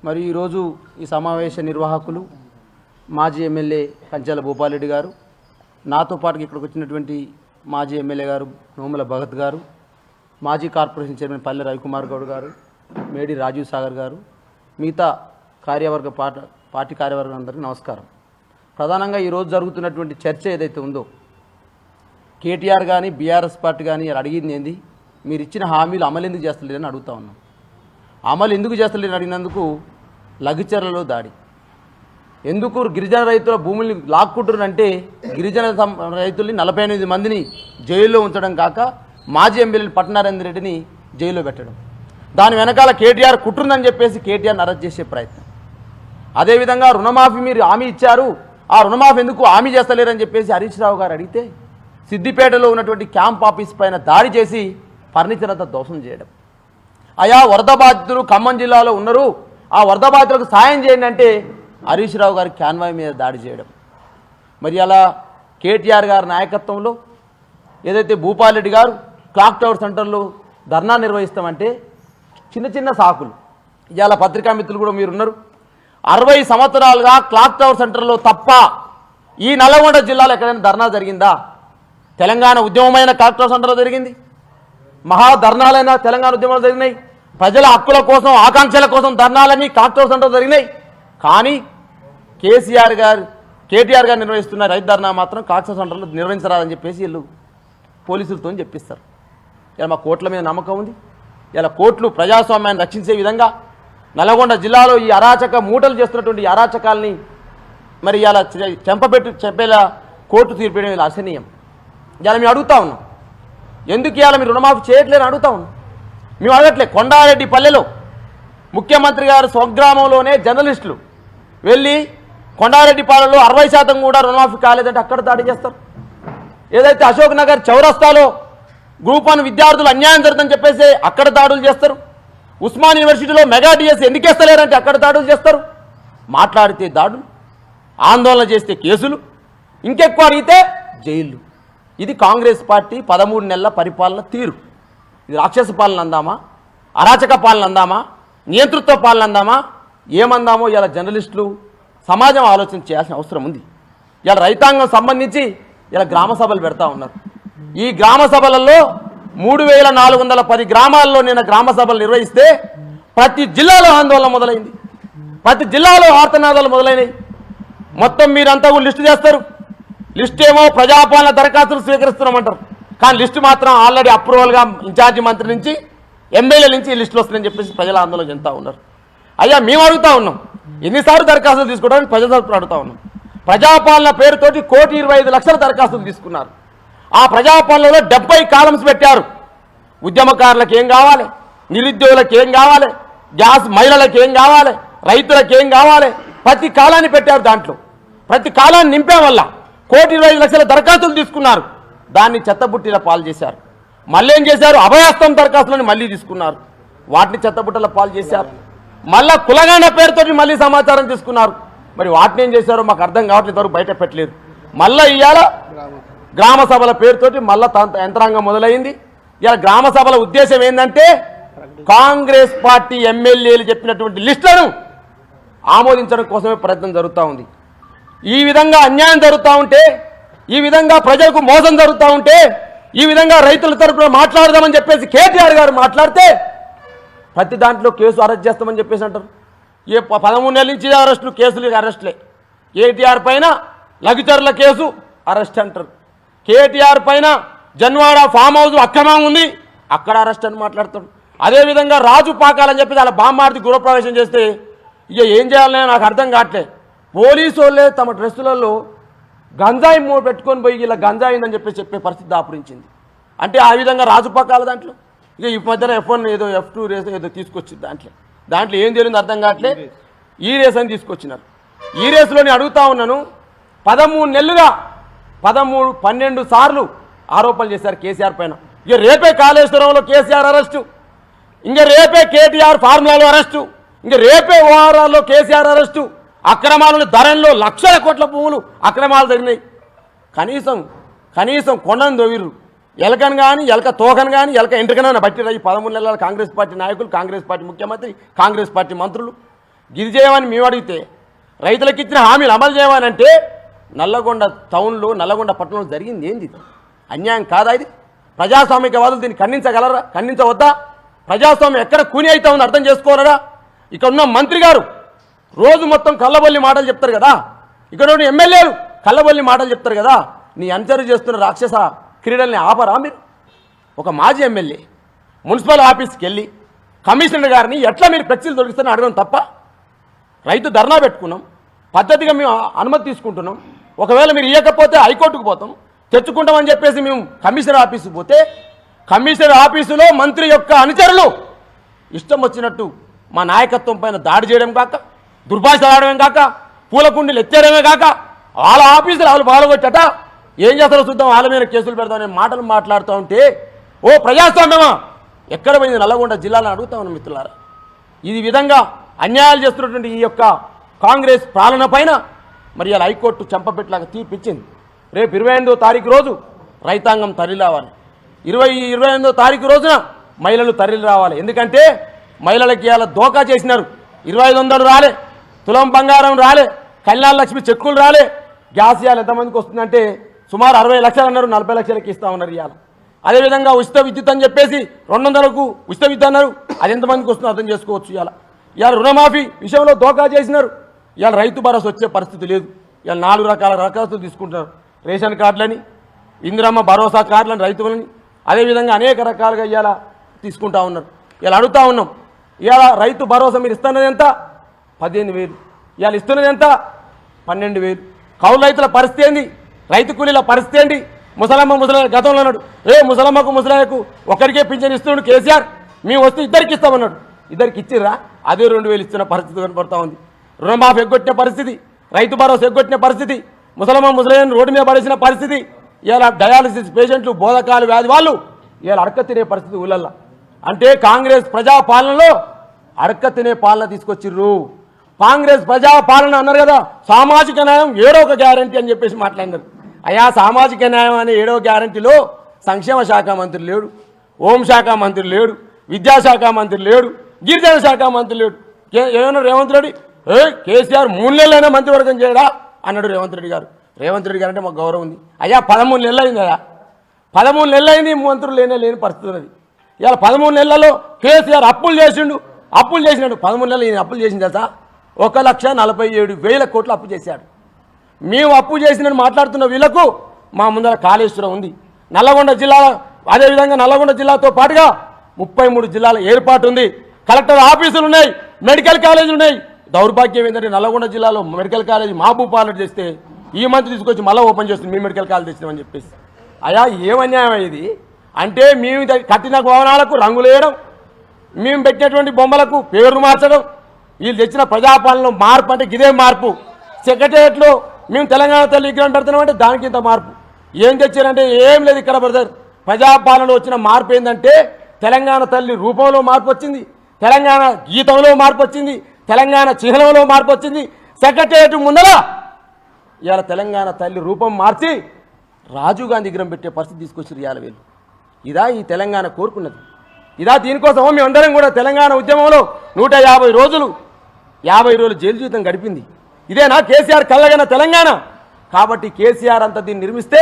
మరి ఈరోజు ఈ సమావేశ నిర్వాహకులు మాజీ ఎమ్మెల్యే కంచెల భూపాలరెడ్డి గారు, నాతో పాటు ఇక్కడికి వచ్చినటువంటి మాజీ ఎమ్మెల్యే గారు నోముల భగత్ గారు, మాజీ కార్పొరేషన్ చైర్మన్ పల్లె రవికుమార్ గౌడ్ గారు, మేడి రాజీవ్ సాగర్ గారు, మిగతా కార్యవర్గ పార్టీ కార్యవర్గం అందరికీ నమస్కారం. ప్రధానంగా ఈరోజు జరుగుతున్నటువంటి చర్చ ఏదైతే ఉందో, కేటీఆర్ కానీ బీఆర్ఎస్ పార్టీ కానీ అడిగింది ఏంది, మీరు ఇచ్చిన హామీలు అమలు ఎందుకు చేస్తలేదని అడుగుతా ఉన్నాం. అమలు ఎందుకు చేస్తలేని అడిగినందుకు లగిచర్లలో దాడి, ఎందుకు గిరిజన రైతుల భూముల్ని లాక్కుంటున్నారంటే గిరిజన రైతుల్ని 48 మందిని జైల్లో ఉంచడం కాక మాజీ ఎమ్మెల్యే పట్నారాయణ రెడ్డిని జైల్లో పెట్టడం, దాని వెనకాల కేటీఆర్ కుట్రుందని చెప్పేసి కేటీఆర్ని అరెస్ట్ చేసే ప్రయత్నం. అదేవిధంగా రుణమాఫీ మీరు హామీ ఇచ్చారు, ఆ రుణమాఫీ ఎందుకు హామీ చేస్తలేరని చెప్పేసి హరీష్ రావు గారు అడిగితే సిద్దిపేటలో ఉన్నటువంటి క్యాంప్ ఆఫీస్ పైన దాడి చేసి ఫర్నిచర్ అంతా దోషం చేయడం. అయా వరద బాధితులు ఖమ్మం జిల్లాలో ఉన్నారు, ఆ వరద బాధితులకు సాయం చేయండి అంటే హరీష్ రావు గారి క్యాన్వాయ్ మీద దాడి చేయడం. మరి అలా కేటీఆర్ గారి నాయకత్వంలో ఏదైతే భూపాలరెడ్డి గారు క్లాక్ టవర్ సెంటర్లో ధర్నా నిర్వహిస్తామంటే చిన్న చిన్న సాకులు. ఇవాళ పత్రికా మిత్రులు కూడా మీరున్నారు, 60 సంవత్సరాలుగా క్లాక్ టవర్ సెంటర్లో తప్ప ఈ నల్లగొండ జిల్లాలో ఎక్కడైనా ధర్నా జరిగిందా? తెలంగాణ ఉద్యమమైన క్లాక్ టవర్ సెంటర్లో జరిగింది, మహాధర్నాలైన తెలంగాణ ఉద్యమాలు జరిగినాయి, ప్రజల హక్కుల కోసం ఆకాంక్షల కోసం ధర్నాలన్నీ క్లాక్ టవర్ సెంటర్లో జరిగినాయి. కానీ కేటీఆర్ గారు నిర్వహిస్తున్న రైతు ధర్నా మాత్రం క్లాక్ టవర్ సెంటర్లో నిర్వహించరాదని చెప్పేసి వీళ్ళు పోలీసులతో చెప్పిస్తారు. ఇలా మా కోర్టుల మీద నమ్మకం ఉంది. ఇలా కోర్టులు ప్రజాస్వామ్యాన్ని రక్షించే విధంగా నల్గొండ జిల్లాలో ఈ అరాచక మూటలు చేస్తున్నటువంటి ఈ అరాచకాల్ని మరి ఇలా చెప్పేలా కోర్టు తీర్పేయడం ఇలా అసహనీయం. ఇలా మేము అడుగుతా ఉన్నాం, ఎందుకు ఇవాళ మీరు రుణమాఫీ చేయట్లేదని అడుగుతా ఉన్నాం. మేము అడగట్లే. కొండారెడ్డి పల్లెలో ముఖ్యమంత్రి గారు స్వగ్రామంలోనే జర్నలిస్టులు వెళ్ళి కొండారెడ్డి పాలెంలో 60% కూడా రుణమాఫీ కాలేదంటే అక్కడ దాడి చేస్తారు. ఏదైతే అశోక్ నగర్ చౌరస్తాలో గ్రూప్ 1 విద్యార్థులు అన్యాయం జరుగుతుందని చెప్పేసి అక్కడ దాడులు చేస్తారు. ఉస్మాన్ యూనివర్సిటీలో మెగా డిఎస్ ఎందుకేస్తలేరంటే అక్కడ దాడులు చేస్తారు. మాట్లాడితే దాడులు, ఆందోళన చేస్తే కేసులు, ఇంకెక్కువ అడిగితే జైళ్ళు. ఇది కాంగ్రెస్ పార్టీ 13 నెలల పరిపాలన తీరు. ఇది రాక్షస పాలన అందామా, అరాచక పాలన అందామా, నియంతృత్వ పాలన అందామా, ఏమందామో ఇలా జర్నలిస్టులు సమాజం ఆలోచన చేయాల్సిన అవసరం ఉంది. ఇలా రైతాంగం సంబంధించి ఇలా గ్రామ సభలు పెడతా ఉన్నారు. ఈ గ్రామ సభలలో 3410 గ్రామాల్లో నిన్న గ్రామ సభలు నిర్వహిస్తే ప్రతి జిల్లాలో ఆందోళన మొదలైంది, ప్రతి జిల్లాలో ఆర్తనాదాలు మొదలైనవి. మొత్తం మీరంతా లిస్టు చేస్తారు. లిస్ట్ ఏమో ప్రజాపాలన దరఖాస్తులు స్వీకరిస్తున్నామంటారు, కానీ లిస్టు మాత్రం ఆల్రెడీ అప్రూవల్గా ఇన్ఛార్జి మంత్రి నుంచి ఎమ్మెల్యే నుంచి ఈ లిస్టులు వస్తుందని చెప్పేసి ప్రజల ఆందోళన చెందుతూ ఉన్నారు. అయ్యా మేము అడుగుతా ఉన్నాం, ఎన్నిసార్లు దరఖాస్తులు తీసుకోవడానికి ప్రజల తరపున అడుగుతా ఉన్నాం. ప్రజాపాలన పేరుతోటి 1,25,00,000 దరఖాస్తులు తీసుకున్నారు. ఆ ప్రజాపాలనలో 70 కాలమ్స్ పెట్టారు. ఉద్యమకారులకు ఏం కావాలి, నిరుద్యోగులకు ఏం కావాలి, గ్యాస్ మహిళలకు ఏం కావాలి, రైతులకు ఏం కావాలి, ప్రతి కాలాన్ని పెట్టారు. దాంట్లో ప్రతి కాలాన్ని నింపే వల్ల 1,25,00,000 దరఖాస్తులు తీసుకున్నారు. దాన్ని చెత్తబుట్టిల పాలు చేశారు. మళ్ళీ ఏం చేశారు, అభయాస్తం దరఖాస్తులను మళ్ళీ తీసుకున్నారు, వాటిని చెత్తబుట్టల పాలు చేశారు. మళ్ళా కులగండ పేరుతో మళ్ళీ సమాచారం తీసుకున్నారు. మరి వాటిని ఏం చేశారో మాకు అర్థం కావట్లేదు, వరకు బయట పెట్టలేదు. మళ్ళీ ఇవాళ గ్రామ సభల పేరుతోటి మళ్ళా యంత్రాంగం మొదలైంది. ఇలా గ్రామ సభల ఉద్దేశం ఏంటంటే కాంగ్రెస్ పార్టీ ఎమ్మెల్యేలు చెప్పినటువంటి లిస్టులను ఆమోదించడం కోసమే ప్రయత్నం జరుగుతూ ఉంది. ఈ విధంగా అన్యాయం జరుగుతూ ఉంటే, ఈ విధంగా ప్రజలకు మోసం జరుగుతూ ఉంటే, ఈ విధంగా రైతుల తరపున మాట్లాడదామని చెప్పేసి కేటీఆర్ గారు మాట్లాడితే ప్రతి దాంట్లో కేసు అరెస్ట్ చేస్తామని చెప్పేసి అంటారు. 13 నెలల నుంచి అరెస్టులు, కేసులు అరెస్టులే. కేటీఆర్ పైన లఘుచర్ల కేసు అరెస్ట్ అంటారు. కేటీఆర్ పైన జన్వాడ ఫామ్ హౌస్ అక్రమం ఉంది, అక్కడ అరెస్ట్ అని మాట్లాడతాడు. అదేవిధంగా రాజు పాకాలని చెప్పేసి అలా బామ్మార్ది గృహప్రవేశం చేస్తే ఇక ఏం చేయాలనే నాకు అర్థం కావట్లే. పోలీసు వాళ్ళే తమ డ్రెస్సులలో గంజాయి పెట్టుకొని పోయి ఇలా గంజాయి ఉందని చెప్పే పరిస్థితి దాపురించింది. అంటే ఆ విధంగా రాజుపాకాల దాంట్లో ఇక ఈ మధ్యన F1 ఏదో F2 రేస్ ఏదో తీసుకొచ్చింది. దాంట్లో ఏం జరిగింది అర్థం కావట్లే. ఈ రేస్ అని తీసుకొచ్చినారు. ఈ రేసులోని అడుగుతా ఉన్నాను, 13 నెలలుగా 12 సార్లు ఆరోపణలు చేశారు కేసీఆర్ పైన. ఇక రేపే కాళేశ్వరంలో కేసీఆర్ అరెస్టు, ఇంకా రేపే కేటీఆర్ ఫార్ములాలో అరెస్టు, ఇంకా రేపే ఓఆర్ఆర్లో కేసీఆర్ అరెస్టు. అక్రమాలను ధరల్లో లక్షల కోట్ల భూములు అక్రమాలు జరిగినాయి. కనీసం కొండను దొవిర్రు, ఎలకను కానీ ఎలక తోకను కానీ ఎలక ఎంట్రకనైనా బట్టిరా ఈ 13 నెలల కాంగ్రెస్ పార్టీ నాయకులు, కాంగ్రెస్ పార్టీ ముఖ్యమంత్రి, కాంగ్రెస్ పార్టీ మంత్రులు గిది చేయమని మేము అడిగితే రైతులకు ఇచ్చిన హామీలు అమలు చేయమని అంటే నల్లగొండ టౌన్లో నల్లగొండ పట్టణంలో జరిగింది ఏంది? అన్యాయం కాదా ఇది? ప్రజాస్వామికవాదులు దీన్ని ఖండించగలరా? ఖండించవద్దా? ప్రజాస్వామ్యం ఎక్కడ కూని అవుతా ఉంది అర్థం చేసుకోరరా? ఇక్కడ ఉన్న మంత్రి గారు రోజు మొత్తం కళ్ళబొల్లి మాటలు చెప్తారు కదా, ఇక్కడ ఉన్న ఎమ్మెల్యేలు కళ్ళబొల్లి మాటలు చెప్తారు కదా. నీ అనుచరు చేస్తున్న రాక్షస క్రీడల్ని ఆపరా మీరు? ఒక మాజీ ఎమ్మెల్యే మున్సిపల్ ఆఫీస్కి వెళ్ళి కమిషనర్ గారిని ఎట్లా మీరు ఫ్లెక్సీలు తొలగిస్తారని అడగడం తప్ప? రైతు ధర్నా పెట్టుకున్నాం, పద్ధతిగా మేము అనుమతి తీసుకుంటున్నాం. ఒకవేళ మీరు ఇవ్వకపోతే హైకోర్టుకు పోతాం, తెచ్చుకుంటామని చెప్పేసి మేము కమిషనర్ ఆఫీసుకు పోతే కమిషనర్ ఆఫీసులో మంత్రి యొక్క అనుచరులు ఇష్టం వచ్చినట్టు మా నాయకత్వం పైన దాడి చేయడం కాక, దుర్భాషలు ఆడడం కాక, పూలకుండీలు ఎత్తేయడమే కాక వాళ్ళ ఆఫీసులు వాళ్ళు బాలగొట్టట ఏం చేస్తారో చూద్దాం, వాళ్ళ మీద కేసులు పెడతామనే మాటలు మాట్లాడుతూ ఉంటే ఓ ప్రజాస్వామ్యమా ఎక్కడ పోయింది నల్లగొండ జిల్లాలో అడుగుతా ఉన్నాం మిత్రులారా. ఈ విధంగా అన్యాయాలు చేస్తున్నటువంటి ఈ యొక్క కాంగ్రెస్ పాలన పైన మరి ఇలా హైకోర్టు చెంపపెట్టలాగా తీర్పిచ్చింది. రేపు 28వ తారీఖు రోజు రైతాంగం తరలి రావాలి, 28వ తారీఖు రోజున మహిళలు తరలి రావాలి. ఎందుకంటే మహిళలకి ఇలా దోకా చేసినారు. 2500 రాలే, తులం బంగారం రాలే, కళ్యాణ లక్ష్మి చెక్కులు రాలే, గ్యాస్ ఇవాళ ఎంతమందికి వస్తుందంటే సుమారు 60 లక్షలు అన్నారు, 40 లక్షలకి ఇస్తా ఉన్నారు ఇవాళ. అదేవిధంగా ఉచిత విద్యుత్ అని చెప్పేసి 200కు ఉచిత విద్యుత్ అన్నారు, అది ఎంతమందికి వస్తుందో అర్థం చేసుకోవచ్చు. ఇవాళ రుణమాఫీ విషయంలో దోకా చేసినారు. ఇవాళ రైతు భరోసా వచ్చే పరిస్థితి లేదు. ఇవాళ 4 రకాల దరఖాస్తులు తీసుకుంటున్నారు, రేషన్ కార్డులని, ఇందిరమ్మ భరోసా కార్డులని, రైతులని, అదేవిధంగా అనేక రకాలుగా ఇవాళ తీసుకుంటా ఉన్నారు. ఇలా అడుగుతా ఉన్నాం, ఇవాళ రైతు భరోసా మీరు ఇస్తున్నది ఎంత? 15,000. ఇవాళ ఇస్తున్నది ఎంత? 12,000. కౌలు రైతుల పరిస్థితి ఏంది? రైతు కూలీల పరిస్థితి ఏంటి? ముసలమ్మ ముసలాయ గతంలో అన్నాడు, ముసలమ్మకు ముసలాయకు ఒకరికే పింఛన్ ఇస్తున్నాడు కేసీఆర్, మేము వస్తే ఇద్దరికి ఇస్తామన్నాడు. ఇద్దరికి ఇచ్చిర్రా? అదే 2,000 ఇస్తున్న పరిస్థితి కనపడతా ఉంది. రుణమాఫీ ఎగ్గొట్టిన పరిస్థితి, రైతు భరోసా ఎగ్గొట్టిన పరిస్థితి, ముసలమ్మ ముసలాయను రోడ్డు మీద పడేసిన పరిస్థితి. ఇలా డయాలసిస్ పేషెంట్లు, బోధకాలు వ్యాధి వాళ్ళు ఇలా అడక తినే పరిస్థితి ఊళ్ళల్లో. అంటే కాంగ్రెస్ ప్రజాపాలనలో అడక తినే పాలన తీసుకొచ్చిర్రు. కాంగ్రెస్ ప్రజాపాలన అన్నారు కదా, సామాజిక న్యాయం 7వ గ్యారంటీ అని చెప్పేసి మాట్లాడినారు. అయ్యా సామాజిక న్యాయం అనే 7వ గ్యారంటీలో సంక్షేమ శాఖ మంత్రి లేడు, హోంశాఖ మంత్రి లేడు, విద్యాశాఖ మంత్రి లేడు, గిరిజన శాఖ మంత్రి లేడు. ఏమన్నా రేవంత్ రెడ్డి కేసీఆర్ 3 నెలలైనా మంత్రివర్గం చేయడా అన్నాడు రేవంత్ రెడ్డి గారు. రేవంత్ రెడ్డి గారు అంటే మాకు గౌరవం ఉంది. అయ్యా 13 నెలలు అయింది కదా, 13 నెలలు అయింది మంత్రులు లేని పరిస్థితి ఉన్నది. ఇవాళ 13 నెలల్లో కేసీఆర్ అప్పులు చేసినాడు. 13 నెలలు ఈయన అప్పులు చేసింది కదా, 1,47,000 కోట్లు అప్పు చేశాడు. మేము అప్పు చేసినని మాట్లాడుతున్న వీళ్లకు మా ముందర కాళేశ్వరం ఉంది. నల్లగొండ జిల్లా, అదేవిధంగా నల్లగొండ జిల్లాతో పాటుగా 33 జిల్లాల ఏర్పాటు ఉంది. కలెక్టర్ ఆఫీసులు ఉన్నాయి, మెడికల్ కాలేజీలు ఉన్నాయి. దౌర్భాగ్యం ఏంటంటే నల్లగొండ జిల్లాలో మెడికల్ కాలేజీ మహబూబాబాద్ చేస్తే ఈ మంత్ తీసుకొచ్చి మళ్ళీ ఓపెన్ చేస్తుంది, మీ మెడికల్ కాలేజ్ తెచ్చినామని చెప్పేసి. అయ్యా ఏం అన్యాయం ఇది? అంటే మేము కట్టిన భవనాలకు రంగులు వేయడం, మేము పెట్టినటువంటి బొమ్మలకు పేర్లు మార్చడం, వీళ్ళు తెచ్చిన ప్రజాపాలనలో మార్పు అంటే ఇదే మార్పు. సెక్రటేరియట్లో మేము తెలంగాణ తల్లి విగ్రహం పెడుతున్నామంటే దానికి ఇంత మార్పు. ఏం తెచ్చారంటే ఏం లేదు ఇక్కడ బ్రదర్. ప్రజాపాలనలో వచ్చిన మార్పు ఏంటంటే తెలంగాణ తల్లి రూపంలో మార్పు వచ్చింది, తెలంగాణ గీతంలో మార్పు వచ్చింది, తెలంగాణ చిహ్నంలో మార్పు వచ్చింది. సెక్రటేరియట్ ముందర ఇవాళ తెలంగాణ తల్లి రూపం మార్చి రాజీవ్ గాంధీ విగ్రహం పెట్టే పరిస్థితి తీసుకొచ్చారు ఇవాళ వీళ్ళు. ఇదా ఈ తెలంగాణ కోరుకున్నది? ఇదా దీనికోసం మేమందరం కూడా తెలంగాణ ఉద్యమంలో 150 రోజులు 50 రోజులు జైలు జీవితం గడిపింది. ఇదేనా కేసీఆర్ కళ్ళగన తెలంగాణ? కాబట్టి కేసీఆర్ అంతా దీన్ని నిర్మిస్తే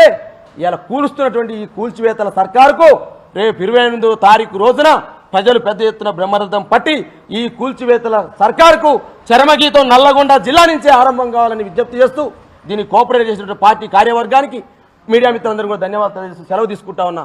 ఇవాళ కూలుస్తున్నటువంటి ఈ కూల్చివేతల సర్కారుకు రేపు 28వ తారీఖు రోజున ప్రజలు పెద్ద ఎత్తున బ్రహ్మరథం పట్టి ఈ కూల్చివేతల సర్కారుకు చరమగీతం నల్లగొండ జిల్లా నుంచే ఆరంభం కావాలని విజ్ఞప్తి చేస్తూ దీన్ని కోఆపరేట్ చేసినటువంటి పార్టీ కార్యవర్గానికి, మీడియా మిత్రులందరూ కూడా ధన్యవాదాలు. సెలవు తీసుకుంటా ఉన్నా.